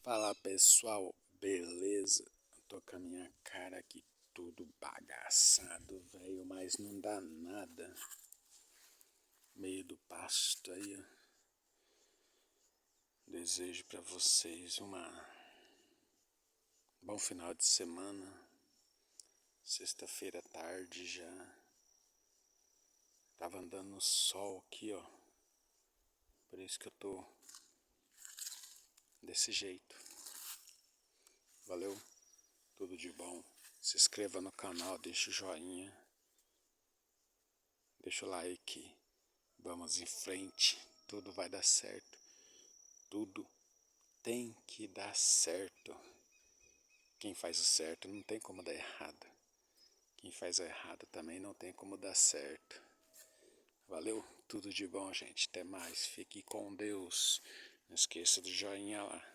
Fala pessoal, beleza? Tô com a minha cara aqui tudo bagaçado, velho, mas não dá nada. Meio do pasto aí, ó. Desejo pra vocês bom final de semana. Sexta-feira à tarde já. Tava andando no sol aqui, ó. Por isso que eu tô desse jeito. Valeu? Tudo de bom. Se inscreva no canal, deixa o joinha. Deixa o like. Vamos em frente. Tudo vai dar certo. Tudo tem que dar certo. Quem faz o certo não tem como dar errado. Quem faz o errado também não tem como dar certo. Valeu? Tudo de bom, gente. Até mais. Fique com Deus. Não esqueça do joinha lá.